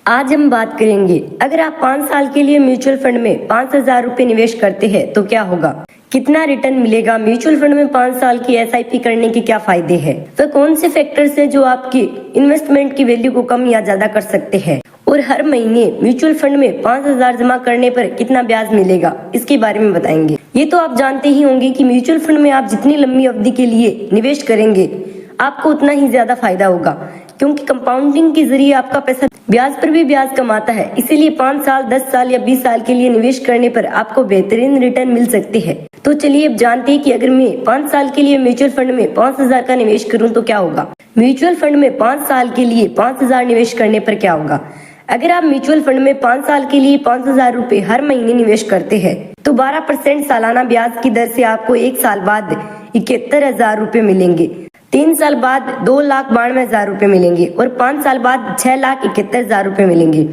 आज हम बात करेंगे, अगर आप 5 साल के लिए म्यूचुअल फंड में 5,000 रुपए निवेश करते हैं तो क्या होगा, कितना रिटर्न मिलेगा, म्यूचुअल फंड में 5 साल की एसआईपी करने के क्या फायदे हैं, तो कौन से फैक्टर्स हैं जो आपकी इन्वेस्टमेंट की वैल्यू को कम या ज्यादा कर सकते हैं, और हर महीने म्यूचुअल फंड में 5,000 जमा करने पर कितना ब्याज मिलेगा, इसके बारे में बताएंगे। ये तो आप जानते ही होंगे कि म्यूचुअल फंड में आप जितनी लंबी अवधि के लिए निवेश करेंगे आपको उतना ही ज्यादा फायदा होगा, क्योंकि कंपाउंडिंग के जरिए आपका पैसा ब्याज पर भी ब्याज कमाता है। इसीलिए 5 साल, 10 साल या 20 साल के लिए निवेश करने पर आपको बेहतरीन रिटर्न मिल सकते हैं। तो चलिए अब जानते हैं कि अगर मैं 5 साल के लिए म्यूचुअल फंड में 5,000 का निवेश करूं तो क्या होगा। म्यूचुअल फंड में 5 साल के लिए 5,000 निवेश करने पर क्या होगा। अगर आप म्यूचुअल फंड में 5 साल के लिए 5,000 रुपए हर महीने निवेश करते हैं तो 12% सालाना ब्याज की दर से आपको 1 साल बाद 71,000 रुपए मिलेंगे, 3 साल बाद 2,92,000 रुपए मिलेंगे और 5 साल बाद 6,71,000 रुपए मिलेंगे।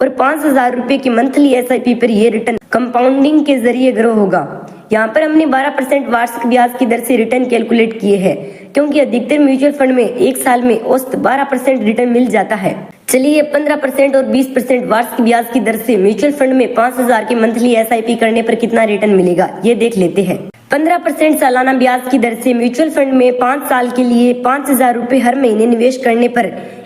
और 5,000 रुपए की मंथली एसआईपी पर यह रिटर्न कंपाउंडिंग के जरिए ग्रो होगा। यहाँ पर हमने 12% वार्षिक ब्याज की दर से रिटर्न कैलकुलेट किए हैं, क्योंकि अधिकतर म्यूचुअल फंड में 1 साल में औसत 12% रिटर्न मिल जाता है। चलिए 15% और 20% वार्षिक ब्याज की दर से म्यूचुअल फंड में 5,000 की मंथली एसआईपी करने पर कितना रिटर्न मिलेगा, ये देख लेते हैं। 15% सालाना ब्याज की दर से म्यूचुअल फंड में 5 साल के लिए 5,000 रुपए हर महीने निवेश करने पर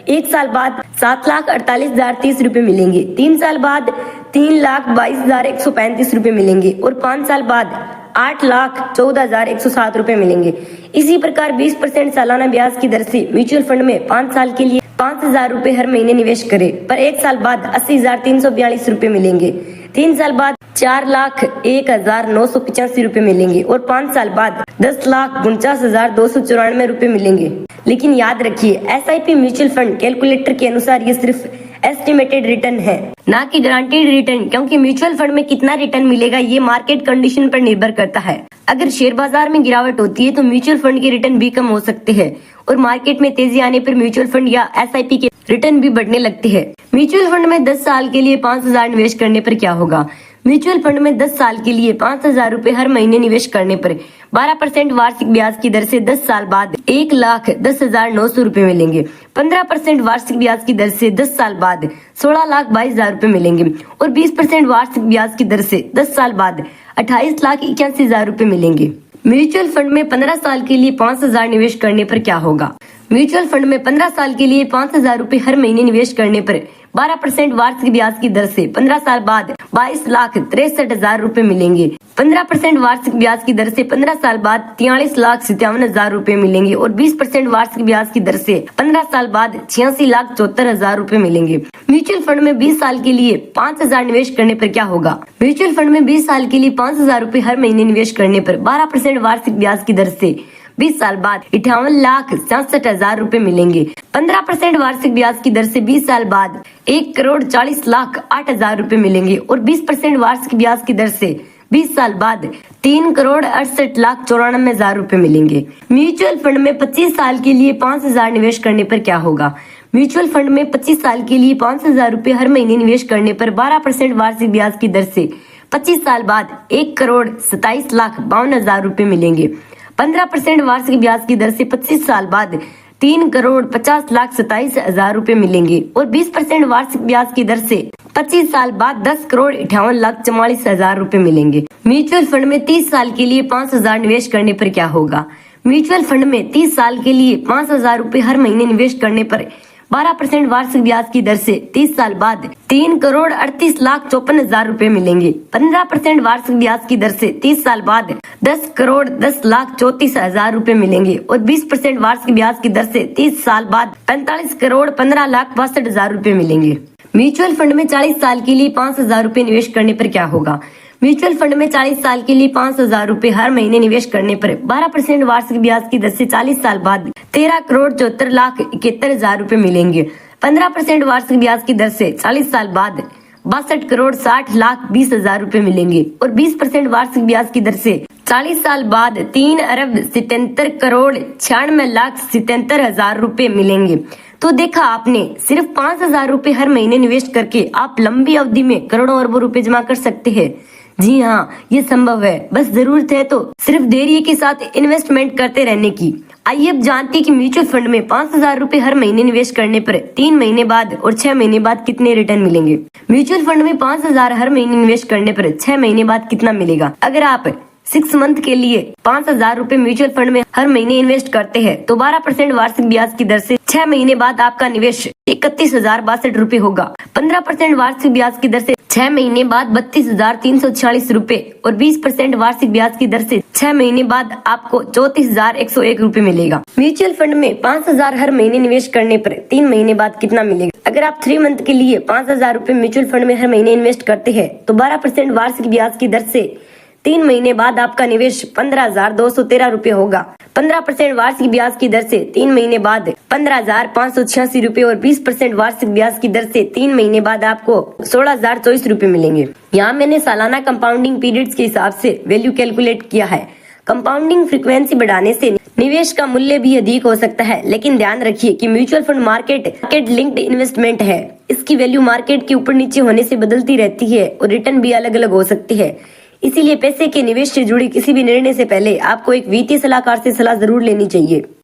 1 साल बाद 7,48,030 रुपए मिलेंगे, 3 साल बाद 3,22,135 रुपए मिलेंगे और 5 साल बाद 8,14,107 रुपए मिलेंगे। इसी प्रकार 20% सालाना ब्याज की दर से म्यूचुअल फंड में 5 साल के लिए 5,000 रुपए हर महीने निवेश करें पर 1 साल बाद 80,342 रुपए मिलेंगे, 3 साल बाद 4,01,985 रुपए मिलेंगे और 5 साल बाद 10,49,294 रुपए मिलेंगे। लेकिन याद रखिए, एसआईपी म्यूचुअल फंड कैलकुलेटर के अनुसार ये सिर्फ एस्टिमेटेड रिटर्न है, ना कि गारंटीड रिटर्न, क्योंकि म्यूचुअल फंड में कितना रिटर्न मिलेगा ये मार्केट कंडीशन पर निर्भर करता है। अगर शेयर बाजार में गिरावट होती है तो म्यूचुअल फंड के रिटर्न भी कम हो सकते हैं और मार्केट में तेजी आने पर म्यूचुअल फंड या एसआईपी के रिटर्न भी बढ़ने लगते हैं। म्यूचुअल फंड में 10 साल के लिए 5,000 निवेश करने पर क्या होगा। म्यूचुअल फंड में 10 साल के लिए 5,000 रुपए हर महीने निवेश करने पर 12% वार्षिक ब्याज की दर से 10 साल बाद 1,10,900 रुपए मिलेंगे, 15% वार्षिक ब्याज की दर से 10 साल बाद 16,22,000 रुपए मिलेंगे और 20% वार्षिक ब्याज की दर से 10 साल बाद 28,81,000 रुपए मिलेंगे। म्यूचुअल फंड में 15 साल के लिए 5,000 निवेश करने पर क्या होगा। म्यूचुअल फंड में 15 साल के लिए 5,000 रुपए हर महीने निवेश करने पर 12% वार्षिक ब्याज की दर से 15 साल बाद 22,63,000 रुपए मिलेंगे, 15% वार्षिक ब्याज की दर से 15 साल बाद 43,57,000 रुपए मिलेंगे और 20% वार्षिक ब्याज की दर से 15 साल बाद 86,74,000 रुपए मिलेंगे। म्यूचुअल फंड में 20 साल के लिए 5,000 निवेश करने पर क्या होगा। म्यूचुअल फंड में 20 साल के लिए 5,000 रुपए हर महीने निवेश करने पर 12% वार्षिक ब्याज की दर से 20 साल बाद 58,67,000 रुपए मिलेंगे, 15% वार्षिक ब्याज की दर से 20 साल बाद 1,40,08,000 रुपए मिलेंगे और 20% वार्षिक ब्याज की दर से 20 साल बाद 3,68,94,000 रुपए मिलेंगे। म्यूचुअल फंड में 25 साल के लिए 5,000 निवेश करने पर क्या होगा। म्यूचुअल फंड में 25 साल के लिए 5,000 रुपए हर महीने निवेश करने पर 12% वार्षिक ब्याज की दर से 25 साल बाद 1,27,52,000 रुपए मिलेंगे, 15% वार्षिक ब्याज की दर से 25 साल बाद 3,50,27,000 रुपए मिलेंगे और 20% वार्षिक ब्याज की दर से 25 साल बाद 10,58,44,000 रुपए मिलेंगे। म्यूचुअल फंड में 30 साल के लिए 5,000 निवेश करने पर क्या होगा। म्यूचुअल फंड में 30 साल के लिए 5,000 रुपए हर महीने निवेश करने पर 12% वार्षिक ब्याज की दर से 30 साल बाद 3,38,54,000 रुपए मिलेंगे, 15% वार्षिक ब्याज की दर से 30 साल बाद 10,10,34,000 रुपए मिलेंगे और 20% वार्षिक ब्याज की दर से 30 साल बाद 45,15,62,000 रुपए मिलेंगे। म्यूचुअल फंड में 40 साल के लिए 5,000 रुपए निवेश करने पर क्या होगा। म्यूचुअल फंड में 40 साल के लिए 5,000 रुपए हर महीने निवेश करने पर 12% वार्षिक ब्याज की दर से 40 साल बाद 13,74,71,000 रुपए मिलेंगे, 15% वार्षिक ब्याज की दर से 40 साल बाद 62,60,20,000 रुपए मिलेंगे और 20% वार्षिक ब्याज की दर से 40 साल बाद 3,77,96,77,000 रुपए मिलेंगे। तो देखा आपने, सिर्फ 5,000 रुपए हर महीने निवेश करके आप लंबी अवधि में करोड़ों अरबों रुपए जमा कर सकते हैं। जी हाँ, ये संभव है। बस जरूरत है तो सिर्फ धैर्य के साथ इन्वेस्टमेंट करते रहने की। आइए अब जानते हैं कि म्यूचुअल फंड में 5,000 रुपए हर महीने निवेश करने पर 3 महीने बाद और 6 महीने बाद कितने रिटर्न मिलेंगे। म्यूचुअल फंड में 5,000 हर महीने निवेश करने पर 6 महीने बाद कितना मिलेगा। अगर आप 6 मंथ के लिए 5,000 रुपए म्यूचुअल फंड में हर महीने इन्वेस्ट करते हैं तो 12% वार्षिक ब्याज की दर से 6 महीने बाद आपका निवेश 31,062 रुपए होगा। 15% वार्षिक ब्याज की दर से 6 महीने बाद 32,346 रुपए और 20% वार्षिक ब्याज की दर से 6 महीने बाद आपको 34,101 रुपए मिलेगा। म्यूचुअल फंड में 5,000 हर महीने निवेश करने पर 3 महीने बाद कितना मिलेगा। अगर आप 3 मंथ के लिए 5,000 रुपए म्यूचुअल फंड में हर महीने इन्वेस्ट करते हैं तो 12% वार्षिक ब्याज की दर से 3 महीने बाद आपका निवेश 15,213 रुपए होगा। 15% वार्षिक ब्याज की दर से 3 महीने बाद 15,586 रुपए और 20% वार्षिक ब्याज की दर से 3 महीने बाद आपको 16,024 रुपए मिलेंगे। यहाँ मैंने सालाना कंपाउंडिंग पीरियड्स के हिसाब से वैल्यू कैलकुलेट किया है। कंपाउंडिंग फ्रीक्वेंसी बढ़ाने से निवेश का मूल्य भी अधिक हो सकता है, लेकिन ध्यान रखिए कि mutual fund market linked investment है। इसकी वैल्यू मार्केट के ऊपर नीचे होने से बदलती रहती है और रिटर्न भी अलग अलग हो सकती है। इसीलिए पैसे के निवेश से जुड़ी किसी भी निर्णय से पहले आपको एक वित्तीय सलाहकार से सलाह जरूर लेनी चाहिए।